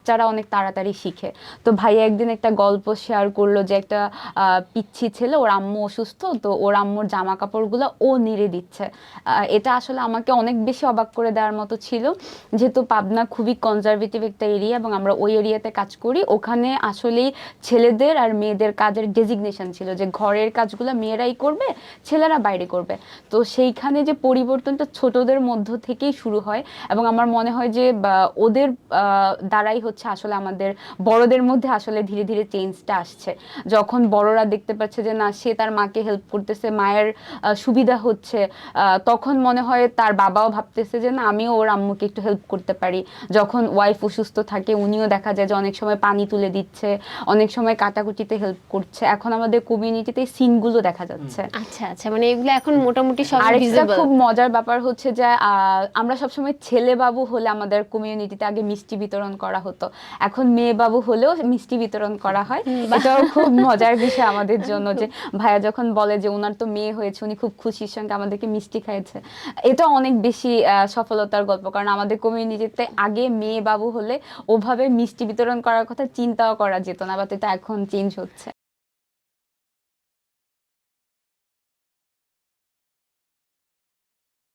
বাচ্চারা অনেক তাড়াতাড়ি শিখে। তো ভাইয়া একদিন একটা গল্প শেয়ার করলো যে একটা পিচ্ছি ছেলে, ওর আম্মু অসুস্থ, তো ওর আম্মুর জামা কাপড়গুলো ও নেড়ে দিচ্ছে। এটা আসলে আমাকে অনেক বেশি অবাক করে দেওয়ার মতো ছিল, যেহেতু পাবনা খুবই কনজারভেটিভ একটা এরিয়া এবং আমরা ওই এরিয়াতে কাজ করি। ওখানে আসলেই ছেলেদের আর মেয়েদের কাজের ডেজিগনেশন ছিল যে ঘরের কাজগুলো মেয়েরাই করবে, ছেলেরা বাইরে করবে। তো সেইখানে যে পরিবর্তনটা ছোটদের মধ্য থেকেই শুরু হয়, এবং আমার মনে হয় যে ওদের দ্বারাই হচ্ছে আসলে আমাদের বড়দের মধ্যে আসলে ধীরে ধীরে চেঞ্জটা আসছে। যখন বড়রা দেখতে পাচ্ছে যে না, সে তার মাকে হেল্প করতেছে, মায়ের সুবিধা হচ্ছে, তখন মনে হয় তার বাবাও ভাবতেছে যে না, আমিও ওর আম্মুকে একটু হেল্প করতে পারি। যখন ওয়াইফ অসুস্থ থাকে, উনিও দেখা যায় যে অনেক সময় পানি তুলে দিচ্ছে, অনেক সময় কাটাকুটিতে হেল্প করছে। এখন আমাদের কমিউনিটিতে সিনগুলো দেখা যাচ্ছে। আচ্ছা আচ্ছা, মানে এগুলো এখন মোটামুটি সব আরেকটা ভিজিবল। খুব মজার ব্যাপার হচ্ছে যে আমরা সবসময় ছেলে বাবু হলে আমাদের কমিউনিটিতে আগে মিষ্টি বিতরণ করা হতো, এখন মেয়ে বাবু হলেও মিষ্টি বিতরণ করা হয়। এটাও খুব মজার বিষয় আমাদের জন্য যে ভাইয়া যখন বলে যে ওনার তো মেয়ে হয়েছে, উনি খুব খুশির সঙ্গে আমাদেরকে মিষ্টি খাইয়েছে। এটা অনেক বেশি সফলতার গল্প, কারণ আমাদের কমিউনিটিতে আগে মেয়ে বাবু হলে ওভাবে মিষ্টি বিতরণ করার কথা চিন্তাও করা যেত না, বাট এটা এখন চেঞ্জ হচ্ছে।